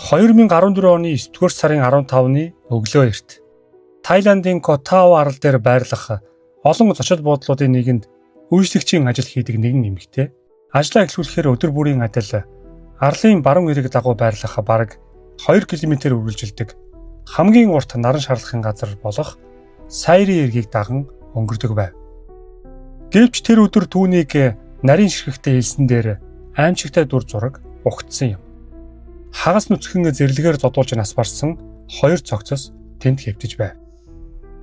2014 оны 9-р сарын 15-ны өглөө эрт Тайландын Koh Tao арал дээр байрлах олон зочид буудлуудын нэгэнд үйлчлэгчийн ажил хийдэг нэгэн эмэгтэй ажлаа эхлүүлэхээр өдөр бүрийн адил арлын баруун эрэг дагуу байрлах бараг 2 км үргэлжилдэг хамгийн урт наран шарлахын газар болох Сайри эргийг даган өнгөрдөг байв. Гэвч тэр өдөр түүнийг нарийн ширхэгтэй хэлсэн дээр аимшигтай дүр зураг угтсан юм. Хагас нүцгэн зэрлэгээр зодуулж нас барсан 2 цогцос тэнд хэвтэж байв.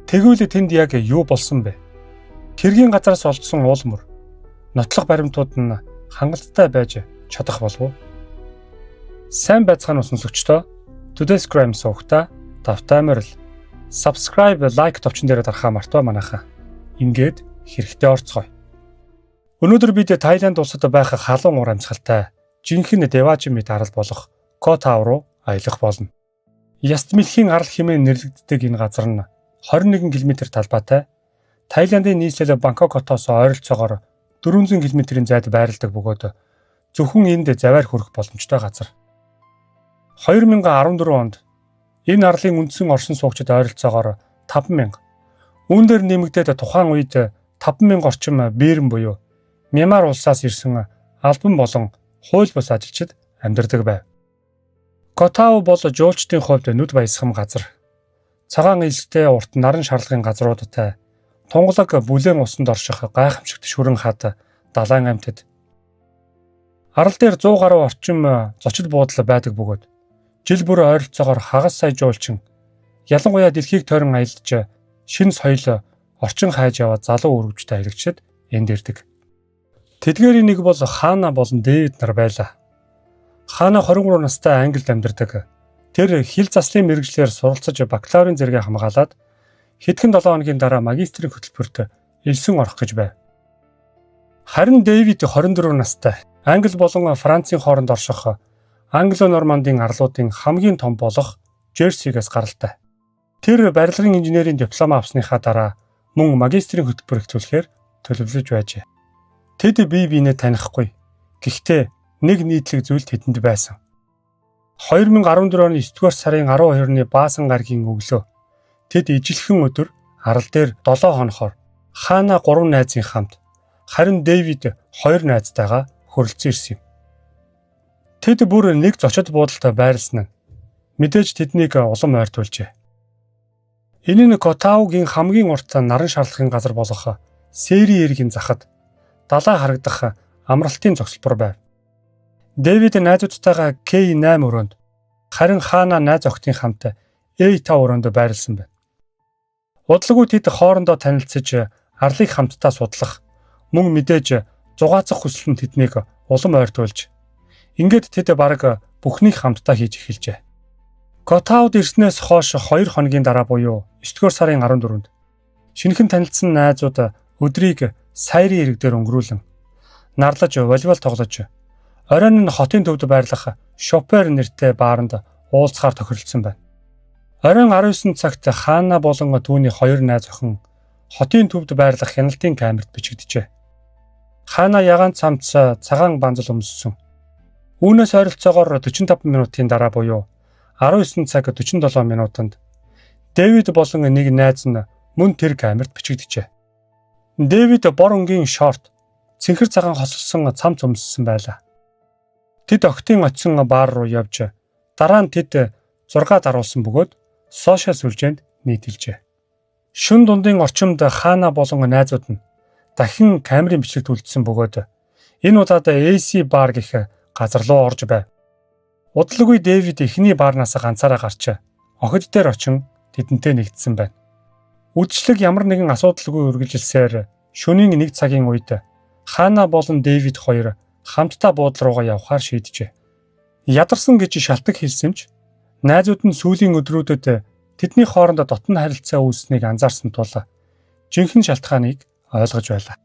Тэгвэл тэнд яг юу болсон бэ? Хэргийн газараас олдсон уулмөр нотлох баримтууд нь хангалттай байж чадах болов уу? Сайн байцгаана уу сонсогчдоо. Today's Crime суугта тавтай морил. Subscribe, like товчон дээр дарахаа мартаа манайхаа. Ингээд хэрэгтэй орцгоё. Өнөөдөр бид Тайланд улсад байх халуун уур амьсгалтай жинхэнэ Деважимит арал болох Koh Tao руу аялах болно. Яст мэлхийн арал хэмээн нэрлэгддэг энэ газар нь 21 км талбайтай Тайландын нийслэл Бангкок хотоос ойролцоогоор 400 км-ийн зайд байрладаг бөгөөд зөвхөн энд заваар хүрэх боломжтой газар. 2014 онд энэ арлын үндсэн оршин суугчид ойролцоогоор 5,000. Үүн дээр нэмэгдээд тухайн үед 5,000 орчим бээрэн буюу Мьянмар улсаас ирсэн албан болон хууль бус ажилчид амьдардаг байв. Koh Tao бол жуулчдын хувьд нүд баясгам газар. Цагаан илстэй урт наран шарлагын газруудтай тунгалаг бүлээн усанд орших гайхамшигт шүрэн хад далайн амьтад. Арал дээр 100 гаруй орчим зочид буудал байдаг бөгөөд жил бүр ойролцоогоор хагас сая жуулчин ялангуяа дэлхийг тойрон аялдаж шинэ соёл орчин хайж яваад залуу өргөжтэй аялагчид энд ирдэг. Тэдгээрийн нэг бол Хана болон Дэвид нар байлаа. Хана 23 настай Англид амьдардаг. Тэр хил заслын мэргэжлэр суралцаж бакалаврын зэрэгээ хамгаалаад хэдхэн 7 хоногийн дараа магистрийн хөтөлбөрт элсэн орох гэж байв. Харин Дэвид 24 настай Англи болон Францын хооронд орших Англо-Нормандын арлуудын хамгийн том болох Жерсигээс гаралтай. Тэр барилгын инженерийн диплом авсныхаа дараа мөн магистрийн хөтөлбөр эхлүүлэхээр төлөвлөж байжээ. Тэд бие биенээ танихгүй. Гэхдээ нэг нийтлэг зүйл тэдэнд байсан. 2014 оны 9-р сарын 12-ны Баасан гаригийн өглөө тэд ижилхэн өдөр арал дээр 7 хонохоор Хана 3 найзын хамт харин Дэвид 2 найзтайгаа хөрөлцөн ирсэн юм. Тэд бүр нэг зочид буудалд байрласан нь мэдээж тэднийг улам ойртуулжээ. Энэ нь Koh Tao-гийн хамгийн урт наран шарлахын газар болох Сайри эргийн захад далай харагдах амралтын зогсолбор байв. Дэвид найзуудтайгаа K8 өрөөнд харин Хана найз охтын хамт A5 өрөөнд байрласан байна. Удалгүй тэд хоорондоо танилцж арлыг хамтдаа судлах мөн мэдээж зугаацах хүсэл нь тэднийг улам ойртуулж ингээд тэд бараг бүхнийг хамтдаа хийж эхэлжээ. Koh Tao-д ирснээс хойш 2 хоногийн дараа буюу 9-р сарын 14-нд шинэхэн танилцсан найзууд өдрийг Сайри эрэг дээр өнгөрүүлэн нарлаж волейбол тоглож оройн нь хотын төвд байрлах Шопер нэртэй бааранд уулзахаар тохиролцсон байна. Оройн 19 цагт Хана болон түүний 2 найз охин хотын төвд байрлах хяналтын камерт бичигджээ. Хана ягаан цамц цагаан банзал өмссөн. Үүнээс ойролцоогоор 45 минутын дараа буюу 19 цаг 47 минутанд Дэвид болон нэг найз нь мөн тэр камерт бичигджээ. Дэвид бор өнгийн шорт, цэнхэр цагаан хосолсон цамц өмссөн байлаа. Тэд охтын очисон баар руу явж дараа нь тэд 6 даруулсан бөгөөд сошиал сүлжээнд нийтэлжээ. Шүн дундын орчимд Хана болон найзууд нь дахин камерын бичлэгт үлдсэн бөгөөд энэ удаад AC бар гэх газар руу орж байв. Удалгүй Дэвид эхний баарнаас ганцаараа гарч охид дээр очин тэдэнтэй нэгдсэн байна. Үдшилэг ямар нэгэн асуудалгүй үргэлжилсээр шөнийн 1 цагийн үед Хана болон Дэвид хоёр хамтдаа буудлын руугаа явхаар шийджээ. Ядарсан гэж шалтак хэлсэнч найзууд нь сүүлийн өдрүүдэд тэдний хооронд дотн харилцаа үүссэнийг анзаарсан тул жинхэнэ шалтгааныг ойлгож байлаа.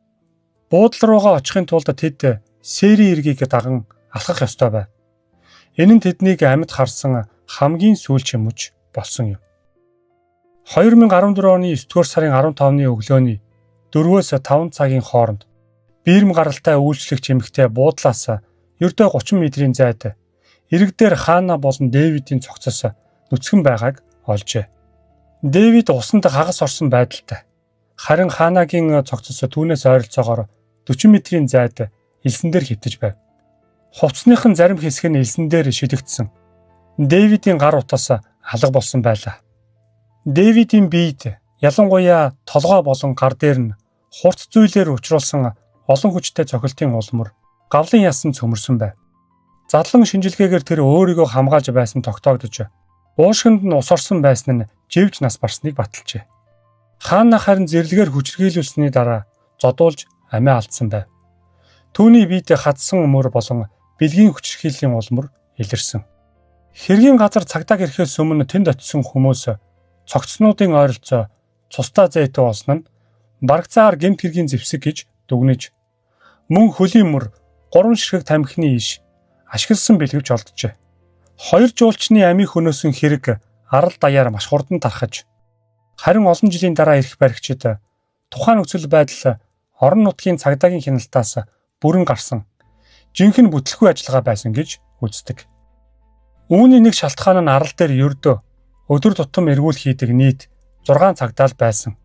Буудлын руугаа очихын тулд тэд Сайри эргийг даган алхах ёстой байв. Энэ нь тэднийг амьд харсан хамгийн сүүлчийн мөч болсон юм. 2014 оны 9-р сарын 15-ны өглөөний 4-өөс 5 цагийн хооронд бирм гаралтай үйлчлэгч эмэгтэй буудлаас ердөө 30 метрийн зайд ирэг дээр Хаана болон Дэвидийн цогцос нүцгэн байгааг олжээ. Дэвид усанд хагас орсон байдалтай. Харин Ханагийн цогцос түүнээс ойролцоогоор 40 метрийн зайд элсэн дээр хөвтөж байв. Хувцсныхын зарим хэсэг нь элсэн дээр шидэгдсэн. Дэвидийн гар утас алга болсон байлаа. Дэвидийн биед ялангуяа толгой болон гар дээр нь хурц зүйлээр учруулсан олон хүчтэй цохилтын улмөр, гавлын ясан цөмөрсөн байв. Задлан шинжилгээгээр тэр өөрийгөө хамгаалж байсан тогтоогдож, уушгинд нь ус орсон байсан нь живж нас барсныг баталжээ. Хаана харин зэрлэгээр хүчрхийлүүлсэний дараа зодуулж амиа алдсан байв. Түүний биед хадсан өмөр болон бэлгийн хүчрхийллийн улмөр илэрсэн. Хэргийн газар цагдаа ирэхээс өмнө тэнд очисон хүмүүс цогцнуудын ойролцоо цустай зайтай болсон нь барагцаагаар гэмт хэргийн зэвсэг гэж дүгнэж, мөн хөлийн мөр 3 ширхэг тамхины иш ашигласан бэлгэвч олджээ. 2 жуулчны амийн хөнөөсөн хэрэг арал даяар маш хурдан тархаж, харин олон жилийн дараа ирэх баригчид тухайн нөхцөл байдал орон нутгийн цагдаагийн хяналтаас бүрэн гарсан жинхэнэ бүтлэхгүй ажиллагаа байсан гэж үздэг. Үүний нэг шалтгаан нь арал дээр ердөө өдөр тутам эргүүл хийдэг нийт 6 цагдаа байсан.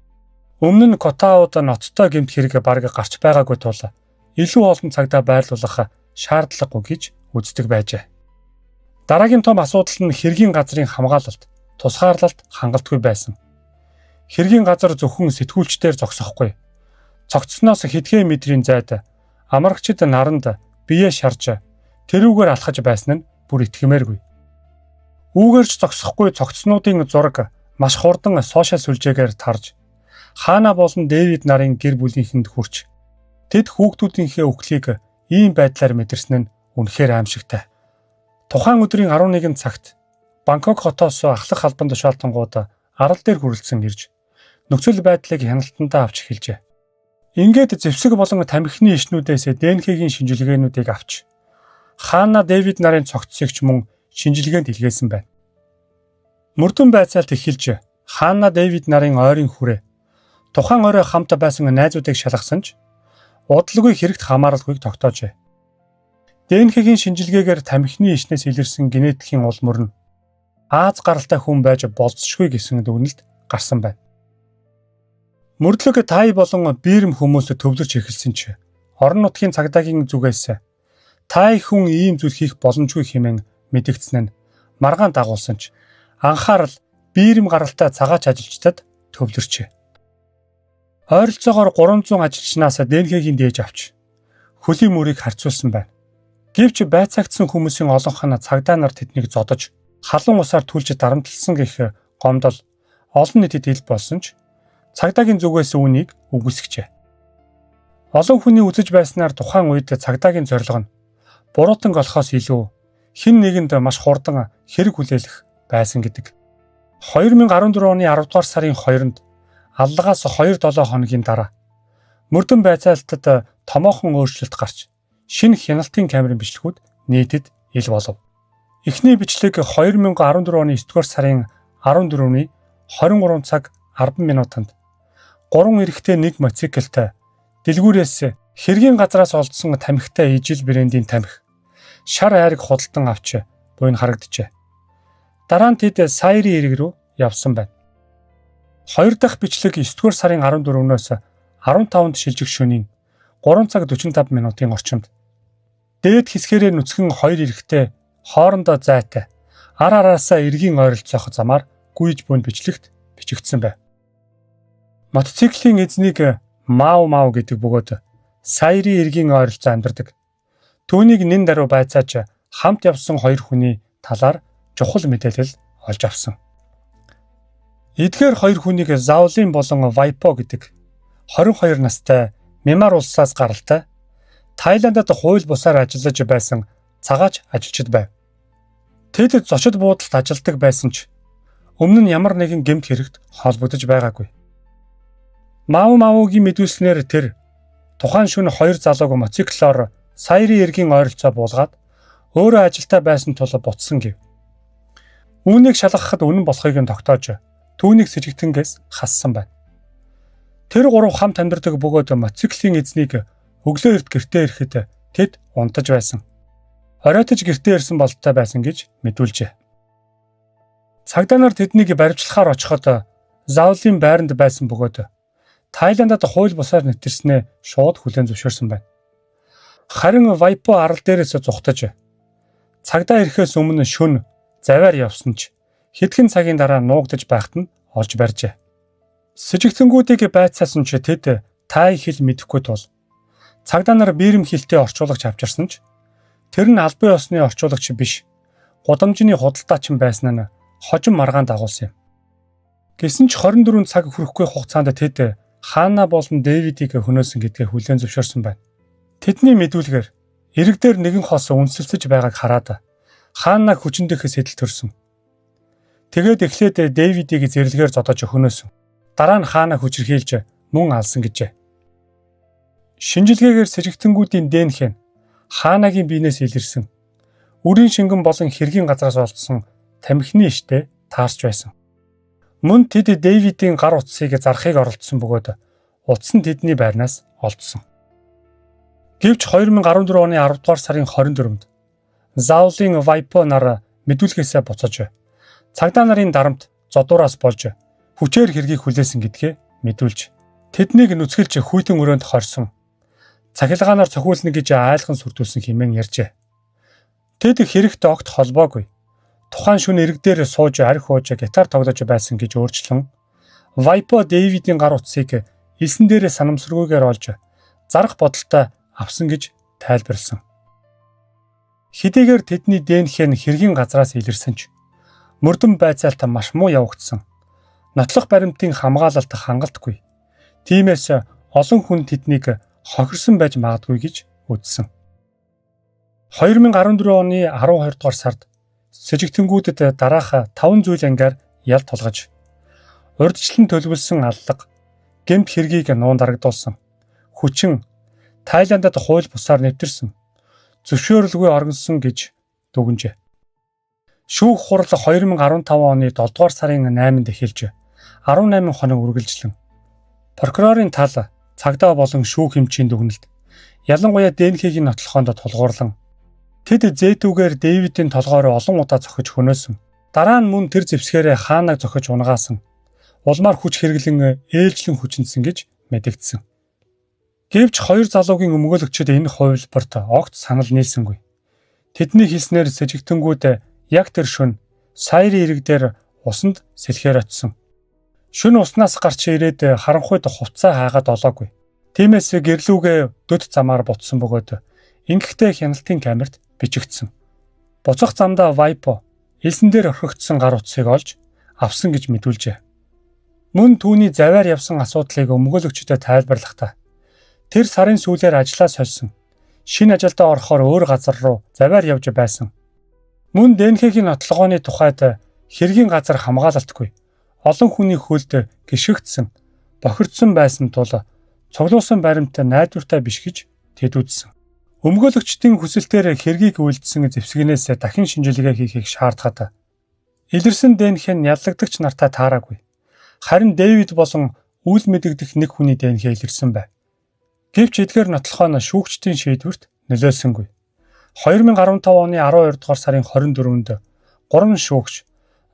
Өмнө нь Котауд ноцтой гэмт хэрэг бараг гарч байгаагүй тул илүү олон цагдаа байрлуулах шаардлагагүй гэж үздэг байжээ. Дараагийн том асуудал нь хэргийн газрын хамгаалалт, тусгаарлалт хангалтгүй байсан. Хэргийн газар зөвхөн сэтгүүлчдээр зогсохгүй. Цогцсноос хэдхэн метрийн зайд амрагчид наранд бие шарж тэрүүгээр алхаж байсан нь бүр итгэмээргүй. Үүгээрч зогсохгүй цогцснуудын зураг маш хурдан сошиал сүлжээгээр тарж, Хаана болон Дэвид нарын гэр бүлийнхэнд хүрч, тэд хүүхдүүдийнхээ үхлийг ийм байдлаар мэдэрсэн нь үнэхээр аимшигтай. Тухайн өдрийн 11 цагт Бангкок хотоос ахлах албан тушаалтангууд арал дээр хүрэлцэн ирж, нөхцөл байдлыг хяналтандаа авч эхэлжээ. Ингээд зэвсэг болон тамхины ишнүүдээс ДНХ-гийн шинжилгээнүүдийг авч, Хаана Дэвид нарын цогцсыг ч мөн шинжилгээнд илгээсэн байна. Мөрдөн байцаалт эхэлж, Хаана Дэвид нарын ойрын хүрээ тухайн орой хамт байсан найзуудыг шалгасан ч удалгүй хэрэгт хамааралгүйг тогтоожээ. ДНХ-гийн шинжилгээгээр тамхины ишнээс илэрсэн генетикийн улмөр нь Аз гаралтай хүн байж болцсошгүй гэсэн дүгнэлт гарсан байна. Мөрдлөг тай болон биерэм хүмүүсд төвлөрч эхэлсэн ч орон нутгийн цагдаагийн зүгээс тай хүн ийм зүйл хийх боломжгүй хэмээн мэдэгдсэн нь маргаан дагуулсан ч анхаарал биерэм гаралтай цагаач ажилчдад төвлөрчээ. Ойролцоогоор 300 ажилчнаас ДНХ-гийн дээж авч хөлийн мөрийг харьцуулсан байна. Гэвч байцаагдсан хүмүүсийн олонх нь цагдаа нар тэднийг зодож, халуун усаар түлж дарамтлсан гэх гомдол олон нийтэд ил болсон ч цагдаагийн зүгээс үүнийг үгүйсгэжээ. Олон хүний үзэж байснаар тухайн үед цагдаагийн зорилго нь буруутанг олохоос илүү хэн нэгэнд маш хурдан хэрэг хүлээлгэх байсан гэдэг. 2014 оны 10 дугаар сарын 2-нд аллагаас 2-7 хоногийн дараа мөрдөн байцаалтад томоохон өөрчлөлт гарч шинэ хяналтын камерын бичлэгүүд нийтэд ил болов. Эхний бичлэг 2014 оны 9 дугаар сарын 14-ний 23 цаг 10 минутанд 3 эрэгтэй нэг мотоциклтай дэлгүүрээс хэргийн газраас олдсон тамхитай ижил брендийн тамхи шар айраг худалдан авч буйн харагджээ. Дараа нь тэд Сайри эрэг рүү явсан байна. 2 дахь бичлэг 9 дугаар сарын 14-өөс 15-нд шилжих шөнийн 3 цаг 45 минутын орчимд дээд хэсгээрээ нүцгэн 2 эрэгтэй хоорондоо зайтай ар араасаа эргийн ойролцоох замаар гүйж буйн бичлэгт бичигдсэн байв. Мотоциклийн эзнийг Мау гэдэг бөгөөд Сайри эргийн ойролцоо амьдардаг. Түүнийг нэн даруй байцааж хамт явсан 2 хүний талаар чухал мэдээлэл олж авсан. Эдгээр 2 хүнийг Заулин болон Вайпо гэдэг 22 настай Мьянмар улсаас гаралтай Тайландад хууль бусаар ажиллаж байсан цагаач ажилчид байв. Тэд зочид буудалд ажилладаг байсан ч өмнө нь ямар нэгэн гэмт хэрэгт холбогдож байгаагүй. Маугийн мэдүүлснээр тэр тухайн шөнө 2 залууг мотоциклоор Сайри эргийн ойролцоо буулгаад өөрөө ажилдаа байсан тул буцсан гэв. Үүнийг шалгахад үнэн болохыг нь тогтоож түүнийг сэжигтэнгээс хассан байна. Тэр 3 хамт амьдардаг бөгөөд мотоциклийн эзнийг өглөө эрт гэртээ ирэхэд тэд унтаж байсан. Оройтож гэртээ ирсэн бололтой байсан гэж мэдүүлжээ. Цагдаа нар тэднийг баривчлахаар очиход Заулын байранд байсан бөгөөд Тайландад хууль бусаар нэвтэрснээ шууд хүлээн зөвшөөрсөн байна. Харин Вайпо арал дээрээс зугтаж цагдаа ирэхээс өмнө шөнө заваар явсан ч хэдхэн цагийн дараа нуугдаж байхад нь олж барьжээ. Сэжигтэнгүүдийг байцаасан ч тэд тай хэл мэдэхгүй тул цагдаа нар биерэм хилтэй орчуулагч авчирсан ч тэр нь албан ёсны орчуулагч биш, гудамжны худалдаачин байсан нь хожим маргаан дагуулсан юм. Гэсэн ч 24 цаг хүрэхгүй хугацаанд тэд Ханна болон Дэвидийг хөнөөсөн гэдгээ хүлээн зөвшөөрсөн байна. Тэдний мэдүүлгээр эрэг дээр нэгэн хос үнсэлцэж байгааг хараад Ханнаг хүчнэдэх сэтэл төрсөн. Тэгээд эхлээд Дэвидийг зэрлэгээр зодож хөнөөсөн. Дараа нь Ханнаг хүчрхийлж мөн алсан гэжээ. Шинжилгээгээр сэжигтэнгүүдийн ДНХ нь Ханнагийн биенээс илэрсэн. Үрийн шингэн болон хэргийн газраас олдсон тамхины иштэй таарч байсан. Мөн тэд Дэвидийн гар утсыг зарахыг оролдсон бөгөөд утас нь тэдний байрнаас олдсон. Гэвч 2014 оны 10 дугаар сарын 24-нд Заулын Вайпо нар мэдүүлгээсээ буцаж цагдаа нарын дарамт зодуураас болж хүчээр хэргийг хүлээсэн гэдгээ мэдүүлж тэднийг нүцгэлж хүйтэн өрөөнд хорсон. Цахилгаанаар цохиулна гэж айлхан сүрдүүлсэн хэмээн ярьжээ. Тэд хэрэгт огт холбоогүй. Тухайн шөнө эрэг дээр сууж арх ууж гитар тоглож байсан гэж өөрчлөн Вайпо Дэвидийн гар утсыг элсэн дээрээ санамсаргүйгээр олж зарах бодолтой авсан гэж тайлбарлсан. Хэдийгээр тэдний ДНХ нь хэргийн газраас илэрсэн ч мөрдөн байцаалтаа маш муу явагдсан. Нотлох баримтын хамгаалалт хангалтгүй. Тиймээс олон хүн тэднийг хохирсон байж магадгүй гэж үзсэн. 2014 оны 12 дугаар сард сэжигтэнгүүдэд дараах 5 зүйл ангиар ял тулгаж урьдчилан төлөвлөсөн аллага, гэмт хэргийг нуун дарагдуулсан, хүчин Тайландад хууль бусаар нэвтэрсэн, зөвшөөрөлгүй оргинсон гэж дүгнжээ. Шүүх хурал 2015 оны 7 дугаар сарын 8-нд эхэлж 18 хоног үргэлжлэн прокурорын тал цагдаа болон шүүх эмчийн дүгнэлт ялангуяа ДНХ-ийг нотлохоонд тулгуурлан тэд зээтүүгээр Дэвидийн толгойроо олон удаа зохиж хөнөөсөн. Дараа нь мөн тэр зэвсгээрээ Ханнаг зохиж унгаасан. Улмаар хүч хэрэглэн ээлжлэн хүчнэсэн гэж мэдэгдсэн. Гэвч хоёр залуугийн өмгөөлөгчид энэ хувилбарт огт санал нийлсэнгүй. Тэдний хэлснээр сэжигтэнгүүд яг тэр шөнө Сайрын ирэг дээр усанд сэлхээр очсон. Шөнө уснаас гарч ирээд харанхуйд хувцас хаагаад олоогүй. Тиймээс гэрлүүгээ дөд замаар бутсан бөгөөд ингэхдээ хяналтын камерт бичигдсэн. Буцах замдаа Вайпо элсэн дээр орхигдсон гар утсыг олж авсан гэж мэдүүлжээ. Мөн түүний заваар явсан асуудлыг өмгөөлөгчдөд тайлбарлахдаа тэр сарын сүүлээр ажлаа сольсон. Шинэ ажилдаа орохоор өөр газар руу заваар явж байсан. Мөн ДНХ-ийн нотлогооны тухайд хэргийн газар хамгаалалтгүй. Олон хүний хөлд гიშгэгдсэн, бохирдсон байсан тул цуглуулсан баримт найдвартай биш гэж тэд үзсэн. Өмгөөлөгчдийн хүсэлтээр хэргийг үйлдсэн зэвсгэнээс дахин шинжилгээ хийхийг шаардахад илэрсэн ДНХ нь яллагдагч нартай таараагүй. Харин Дэвид болон үйл мэдэгдэх нэг хүний ДНХ илэрсэн байв. Гэвч эдгээр нотлохоо нь шүүгчдийн шийдвэрт нөлөөлсөнгүй. 2015 оны 12 дугаар сарын 24-нд 3 шүүгч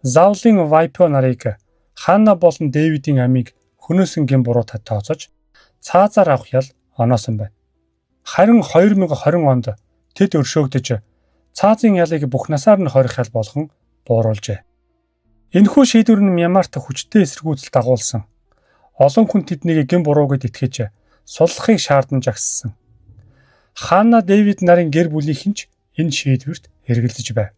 Заулын Вайпо нарыг Ханна болон Дэвидийн амийг хөнөөсөн гэм буруутай тооцож цаазаар авах ял оноосон байна. Харин 2020 онд тэд өршөөгдөж цаазын ялыг бүх насаар нь хорих ял болгон бууруулжээ. Энэхүү шийдвэр нь Мьянмарт хүчтэй эсэргүүцэл дагуулсан. Олон хүн тэднийг гэм буруугад итгэж суллахыг шаардсан жагссан. Ханна Дэвид нарын гэр бүлийнхэн ч энэ шийдвэрт эргэлзэж байв.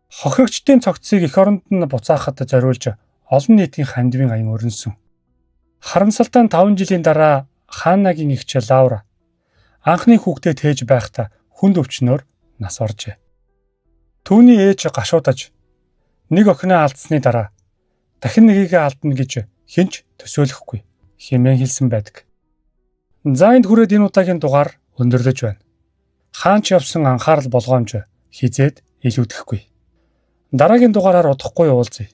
Хохирогчдын цогцыг эх оронд нь буцаахад зориулж олон нийтийн хандивын аян өрнөсөн. Харамсалтай нь 5 жилийн дараа Ханнагийн эгч Лаура анхны хүүхдээ тээж байхдаа хүнд өвчнөөр нас оржээ. Түүний ээж гашуудаж нэг охиноо алдсны дараа дахин нэгийгээ алдна гэж хинч төсөөлөхгүй хэмээн хэлсэн байдаг. За энд хүрээд энэ удаагийн дугаар өндөрлөж байна. Хаанч явсан анхаарал болгоомж хизээд илүүдэхгүй. Дараагийн дугаараар удахгүй уулзъя.